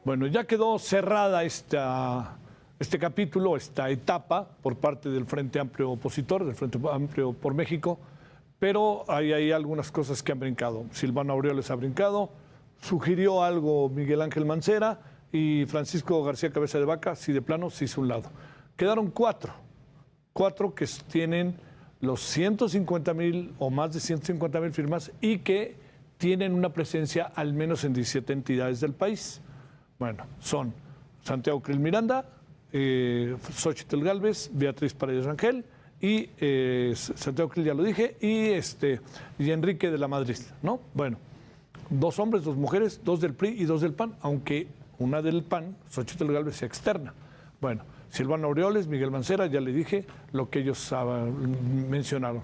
Bueno, ya quedó cerrada este capítulo, esta etapa por parte del Frente Amplio opositor, del Frente Amplio por México, pero hay algunas cosas que han brincado. Silvano Aureoles ha brincado, sugirió algo Miguel Ángel Mancera y Francisco García Cabeza de Vaca, sí de plano, se hizo un lado. Quedaron cuatro que tienen los 150,000 o más de 150,000 firmas y que tienen una presencia al menos en 17 entidades del país. Bueno, son Santiago Krill Miranda, Xóchitl Gálvez, Beatriz Paredes Rangel y Santiago Krill, ya lo dije, y Enrique de la Madrid, ¿no? Bueno, 2 hombres, 2 mujeres, 2 del PRI y 2 del PAN, aunque una del PAN, Xóchitl Gálvez, sea externa. Bueno, Silvano Aureoles, Miguel Mancera, ya le dije lo que ellos mencionaron.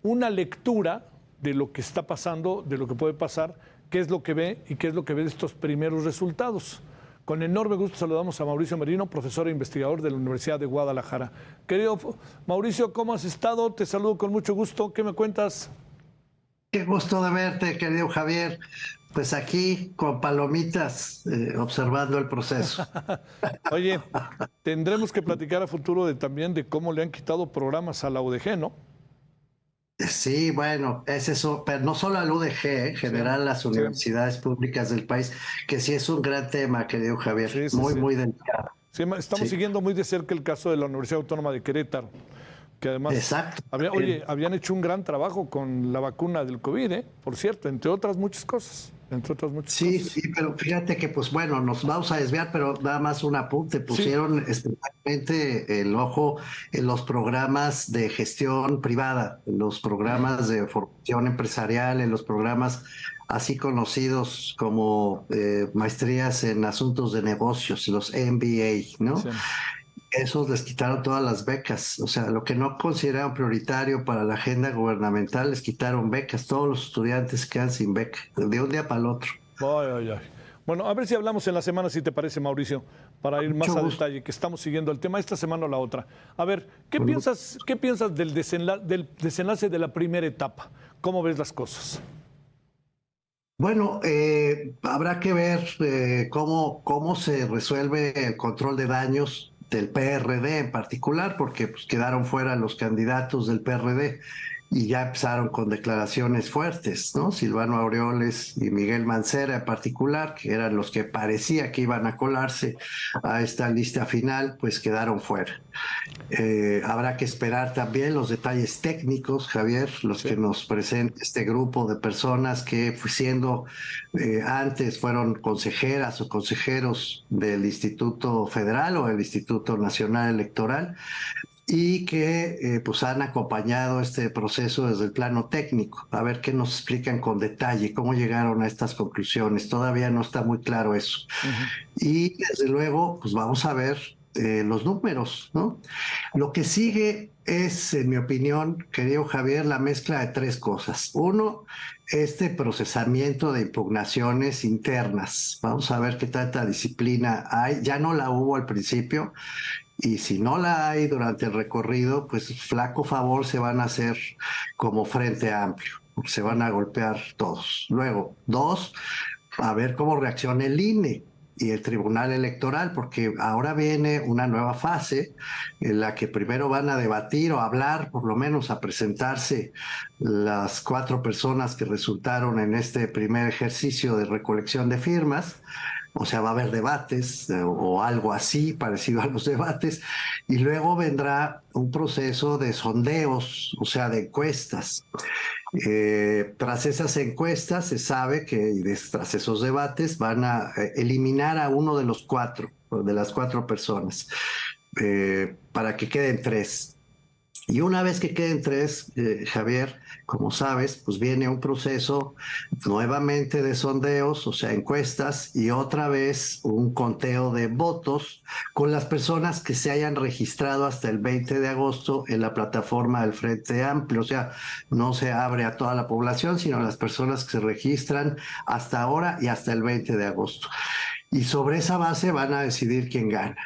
Una lectura de lo que está pasando, de lo que puede pasar, qué es lo que ve y qué es lo que ve de estos primeros resultados. Con enorme gusto saludamos a Mauricio Merino, profesor e investigador de la Universidad de Guadalajara. Querido Mauricio, ¿cómo has estado? Te saludo con mucho gusto. ¿Qué me cuentas? Qué gusto de verte, querido Javier. Pues aquí con palomitas, observando el proceso. Oye, tendremos que platicar a futuro también de cómo le han quitado programas a la UDG, ¿no? Sí, bueno, es eso, pero no solo al UDG, en general las universidades públicas del país, que sí es un gran tema, querido Javier, muy delicado. Sí, estamos siguiendo muy de cerca el caso de la Universidad Autónoma de Querétaro, que además habían hecho un gran trabajo con la vacuna del COVID, por cierto, entre otras muchas cosas. Sí, pero fíjate que, pues bueno, nos vamos a desviar, pero nada más un apunte. Pusieron especialmente el ojo en los programas de gestión privada, en los programas de formación empresarial, en los programas así conocidos como maestrías en asuntos de negocios, los MBA, ¿no? Sí. Esos les quitaron todas las becas, o sea, lo que no consideraban prioritario para la agenda gubernamental, les quitaron becas, todos los estudiantes quedan sin beca, de un día para el otro. Bueno, a ver si hablamos en la semana, si te parece, Mauricio, para ir más a detalle, que estamos siguiendo el tema esta semana o la otra. A ver, ¿qué piensas del desenlace de la primera etapa? ¿Cómo ves las cosas? Bueno, habrá que ver cómo se resuelve el control de daños del PRD en particular, porque pues, quedaron fuera los candidatos del PRD y ya empezaron con declaraciones fuertes, ¿no? Silvano Aureoles y Miguel Mancera en particular, que eran los que parecía que iban a colarse a esta lista final, pues quedaron fuera. Habrá que esperar también los detalles técnicos, Javier, los que nos presenta este grupo de personas que siendo antes fueron consejeras o consejeros del Instituto Federal o del Instituto Nacional Electoral y que pues han acompañado este proceso desde el plano técnico. A ver qué nos explican con detalle, cómo llegaron a estas conclusiones. Todavía no está muy claro eso. Y desde luego, pues vamos a ver los números, ¿no? Lo que sigue es, en mi opinión, querido Javier, la mezcla de 3 cosas. Uno, este procesamiento de impugnaciones internas. Vamos a ver qué tanta disciplina hay. Ya no la hubo al principio, y si no la hay durante el recorrido, pues flaco favor se van a hacer como Frente Amplio. Se van a golpear todos. Luego, 2, a ver cómo reacciona el INE y el Tribunal Electoral, porque ahora viene una nueva fase en la que primero van a debatir o hablar, por lo menos a presentarse las 4 personas que resultaron en este primer ejercicio de recolección de firmas. O sea, va a haber debates o algo así, parecido a los debates, y luego vendrá un proceso de sondeos, o sea, de encuestas. Tras esas encuestas se sabe que tras esos debates van a eliminar a uno de los 4, de las 4 personas, para que queden 3. Y una vez que queden 3, Javier, como sabes, pues viene un proceso nuevamente de sondeos, o sea, encuestas, y otra vez un conteo de votos con las personas que se hayan registrado hasta el 20 de agosto en la plataforma del Frente Amplio. O sea, no se abre a toda la población, sino a las personas que se registran hasta ahora y hasta el 20 de agosto. Y sobre esa base van a decidir quién gana.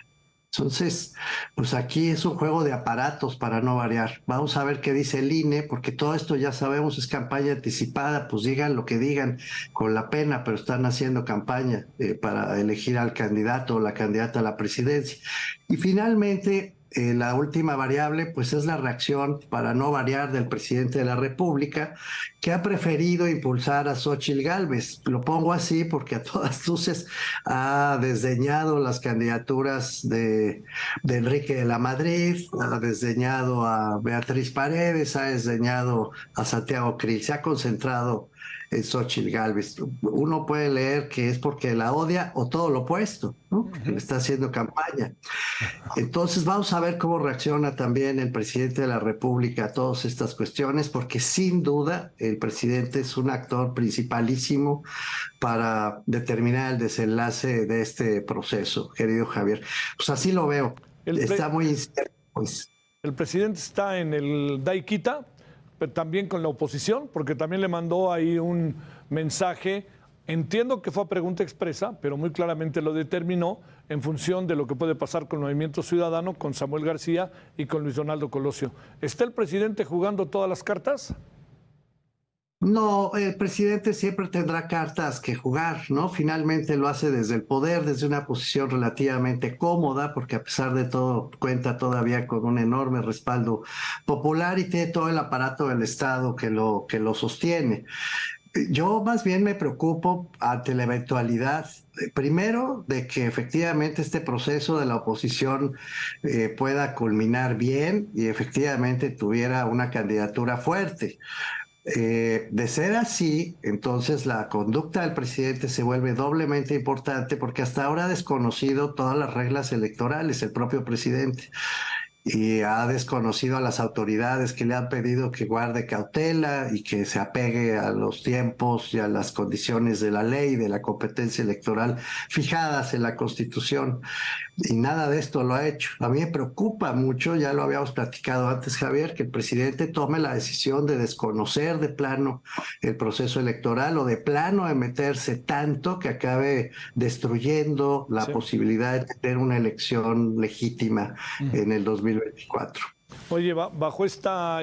Entonces, pues aquí es un juego de aparatos para no variar. Vamos a ver qué dice el INE, porque todo esto ya sabemos es campaña anticipada, pues digan lo que digan con la pena, pero están haciendo campaña para elegir al candidato o la candidata a la presidencia. Y finalmente, la última variable, pues es la reacción para no variar del presidente de la República, que ha preferido impulsar a Xóchitl Gálvez. Lo pongo así porque a todas luces ha desdeñado las candidaturas de Enrique de la Madrid, ha desdeñado a Beatriz Paredes, ha desdeñado a Santiago Krill, se ha concentrado en Xóchitl Gálvez. Uno puede leer que es porque la odia o todo lo opuesto, ¿no? Porque le está haciendo campaña. Entonces vamos a ver cómo reacciona también el presidente de la República a todas estas cuestiones, porque sin duda el presidente es un actor principalísimo para determinar el desenlace de este proceso, querido Javier. Pues así lo veo. El, Está pre- muy incierto, pues. el presidente está en el Daiquita, pero también con la oposición, porque también le mandó ahí un mensaje. Entiendo que fue a pregunta expresa, pero muy claramente lo determinó en función de lo que puede pasar con el Movimiento Ciudadano, con Samuel García y con Luis Donaldo Colosio. ¿Está el presidente jugando todas las cartas? No, el presidente siempre tendrá cartas que jugar, ¿no? Finalmente lo hace desde el poder, desde una posición relativamente cómoda, porque a pesar de todo cuenta todavía con un enorme respaldo popular y tiene todo el aparato del Estado que lo sostiene. Yo más bien me preocupo ante la eventualidad, primero, de que efectivamente este proceso de la oposición pueda culminar bien y efectivamente tuviera una candidatura fuerte. De ser así, entonces la conducta del presidente se vuelve doblemente importante porque hasta ahora ha desconocido todas las reglas electorales, el propio presidente, y ha desconocido a las autoridades que le han pedido que guarde cautela y que se apegue a los tiempos y a las condiciones de la ley, de la competencia electoral fijadas en la Constitución. Y nada de esto lo ha hecho. A mí me preocupa mucho, ya lo habíamos platicado antes, Javier, que el presidente tome la decisión de desconocer de plano el proceso electoral o de plano de meterse tanto que acabe destruyendo la Sí. posibilidad de tener una elección legítima en el 2024. Oye, bajo esta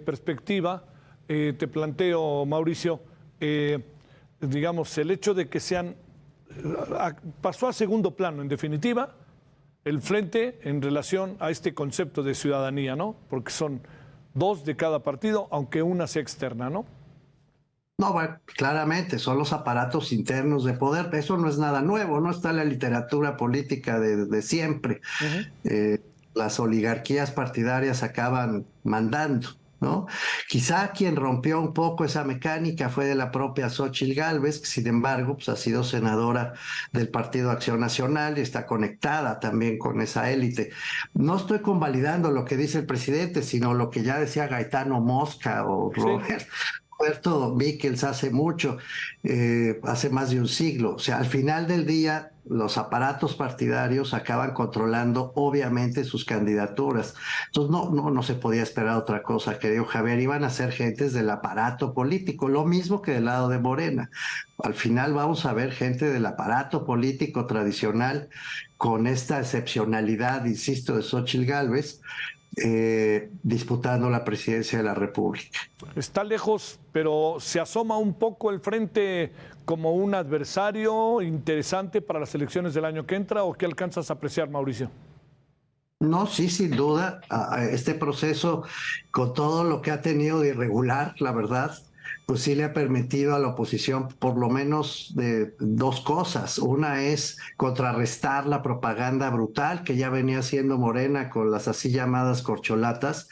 perspectiva, te planteo, Mauricio, digamos, el hecho de que pasó a segundo plano, en definitiva, el frente en relación a este concepto de ciudadanía, ¿no? Porque son dos de cada partido, aunque una sea externa, ¿no? No, bueno, claramente son los aparatos internos de poder. Eso no es nada nuevo, no está en la literatura política de siempre. Ujú. Las oligarquías partidarias acaban mandando, ¿no? Quizá quien rompió un poco esa mecánica fue de la propia Xóchitl Gálvez, que sin embargo pues, ha sido senadora del Partido Acción Nacional y está conectada también con esa élite. No estoy convalidando lo que dice el presidente, sino lo que ya decía Gaetano Mosca o Sí. Roberto Michels hace mucho, hace más de un siglo. O sea, al final del día, los aparatos partidarios acaban controlando, obviamente, sus candidaturas. Entonces, no se podía esperar otra cosa, querido Javier. Iban a ser gentes del aparato político, lo mismo que del lado de Morena. Al final vamos a ver gente del aparato político tradicional con esta excepcionalidad, insisto, de Xóchitl Gálvez, disputando la presidencia de la República. Está lejos, pero se asoma un poco el frente como un adversario interesante para las elecciones del año que entra, ¿o qué alcanzas a apreciar, Mauricio? No, sí, sin duda, este proceso, con todo lo que ha tenido de irregular, la verdad, pues sí le ha permitido a la oposición por lo menos de dos cosas. Una es contrarrestar la propaganda brutal que ya venía haciendo Morena con las así llamadas corcholatas,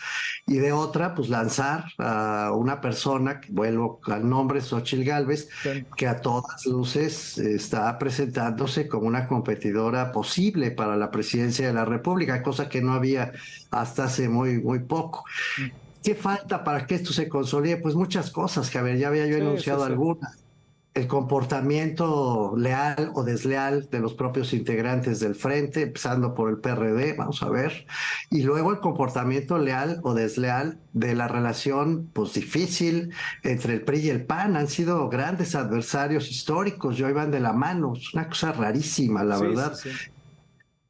y de otra, pues lanzar a una persona, que vuelvo al nombre, Xóchitl Gálvez, Sí. que a todas luces está presentándose como una competidora posible para la presidencia de la República, cosa que no había hasta hace muy poco. ¿Qué falta para que esto se consolide? Pues muchas cosas, Javier, ya había yo Sí, sí, enunciado sí. algunas. El comportamiento leal o desleal de los propios integrantes del frente, empezando por el PRD, vamos a ver, y luego el comportamiento leal o desleal de la relación, pues difícil, entre el PRI y el PAN. Han sido grandes adversarios históricos, yo iban de la mano, es una cosa rarísima, la Sí, sí, verdad. sí.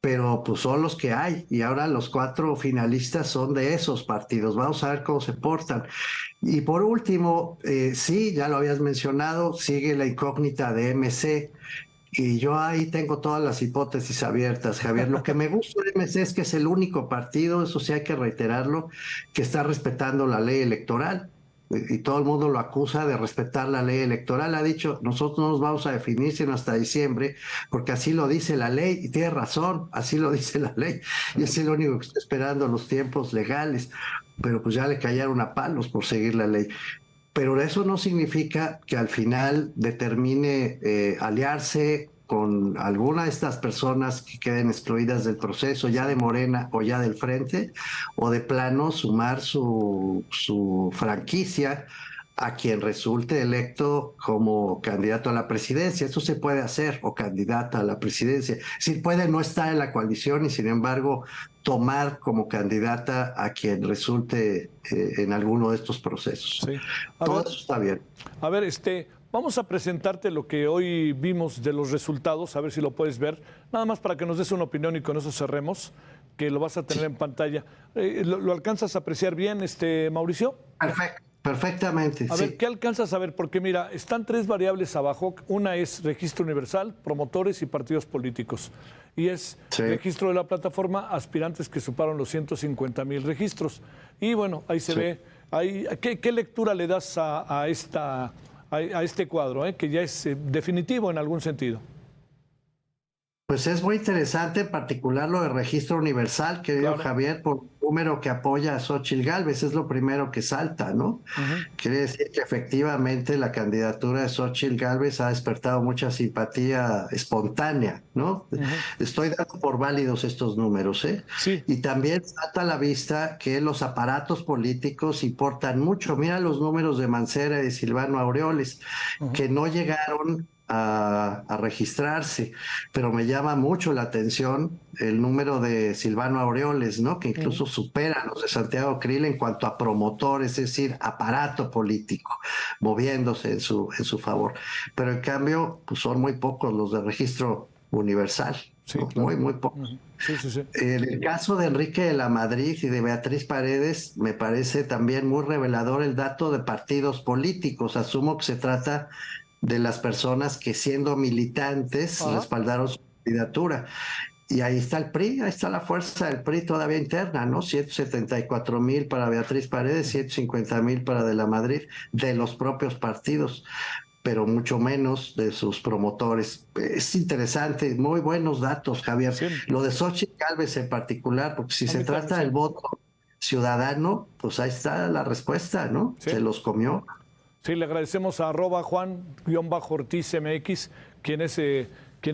pero pues son los que hay y ahora los 4 finalistas son de esos partidos. Vamos a ver cómo se portan. Y por último, sí, ya lo habías mencionado, sigue la incógnita de MC. Y yo ahí tengo todas las hipótesis abiertas, Javier. Lo que me gusta de MC es que es el único partido, eso sí hay que reiterarlo, que está respetando la ley electoral. Y todo el mundo lo acusa de respetar la ley electoral. Ha dicho, nosotros no nos vamos a definir sino hasta diciembre, porque así lo dice la ley. Y tiene razón, así lo dice la ley. Y es el único que está esperando los tiempos legales. Pero pues ya le cayeron a palos por seguir la ley. Pero eso no significa que al final determine aliarse con alguna de estas personas que queden excluidas del proceso, ya de Morena o ya del Frente, o de plano sumar su franquicia a quien resulte electo como candidato a la presidencia. Eso se puede hacer, o candidata a la presidencia. Es decir, puede no estar en la coalición y sin embargo tomar como candidata a quien resulte en alguno de estos procesos. Sí. Todo eso está bien. A ver, vamos a presentarte lo que hoy vimos de los resultados, a ver si lo puedes ver, nada más para que nos des una opinión y con eso cerremos, que lo vas a tener en pantalla. ¿Lo alcanzas a apreciar bien, Mauricio? Perfecto. Perfectamente. A ver, ¿qué alcanzas a ver? Porque mira, están 3 variables abajo. Una es registro universal, promotores y partidos políticos. Y es registro de la plataforma, aspirantes que superaron los 150,000 registros. Y bueno, ahí se ve. Ahí, ¿qué lectura le das a este cuadro, que ya es definitivo en algún sentido? Pues es muy interesante, en particular lo de registro universal, querido Javier, por el número que apoya a Xóchitl Gálvez, es lo primero que salta, ¿no? Quiere decir que efectivamente la candidatura de Xóchitl Gálvez ha despertado mucha simpatía espontánea, ¿no? Estoy dando por válidos estos números, ¿eh? Sí. Y también salta a la vista que los aparatos políticos importan mucho. Mira los números de Mancera y de Silvano Aureoles, que no llegaron a registrarse, pero me llama mucho la atención el número de Silvano Aureoles, ¿no? Que incluso supera a los de Santiago Krill en cuanto a promotores, es decir, aparato político moviéndose en su favor. Pero en cambio, pues son muy pocos los de registro universal. Sí, ¿no? claro. Muy pocos. Sí. En el caso de Enrique de la Madrid y de Beatriz Paredes, me parece también muy revelador el dato de partidos políticos. Asumo que se trata de las personas que siendo militantes respaldaron su candidatura. Y ahí está el PRI, ahí está la fuerza del PRI todavía interna, ¿no? 174,000 para Beatriz Paredes, 150,000 para de la Madrid, de los propios partidos, pero mucho menos de sus promotores. Es interesante, muy buenos datos, Javier. Sí. Lo de Xóchitl Gálvez en particular, porque si se trata del voto ciudadano, pues ahí está la respuesta, ¿no? Sí. Se los comió. Sí, le agradecemos a @Juan_Ortiz MX, quien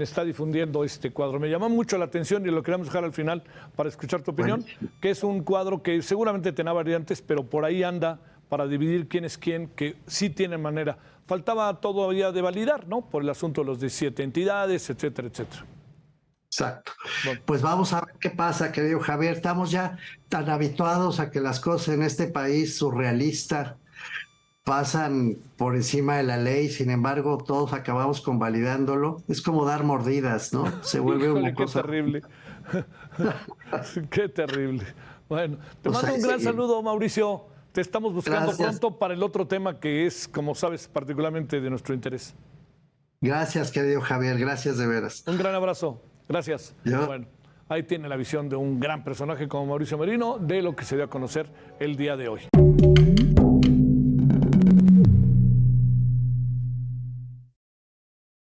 está difundiendo este cuadro. Me llama mucho la atención y lo queremos dejar al final para escuchar tu opinión, que es un cuadro que seguramente tenía variantes, pero por ahí anda para dividir quién es quién, que sí tiene manera. Faltaba todavía de validar, ¿no? Por el asunto de los 17 entidades, etcétera, etcétera. Exacto. Bueno. Pues vamos a ver qué pasa, querido Javier. Estamos ya tan habituados a que las cosas en este país surrealista pasan por encima de la ley, sin embargo, todos acabamos convalidándolo. Es como dar mordidas, ¿no? Se vuelve una cosa... Qué terrible. Qué terrible. Bueno, te mando un gran saludo, Mauricio. Te estamos buscando pronto para el otro tema que es, como sabes, particularmente de nuestro interés. Gracias, querido Javier. Gracias de veras. Un gran abrazo. Gracias. Bueno, ahí tiene la visión de un gran personaje como Mauricio Merino de lo que se dio a conocer el día de hoy.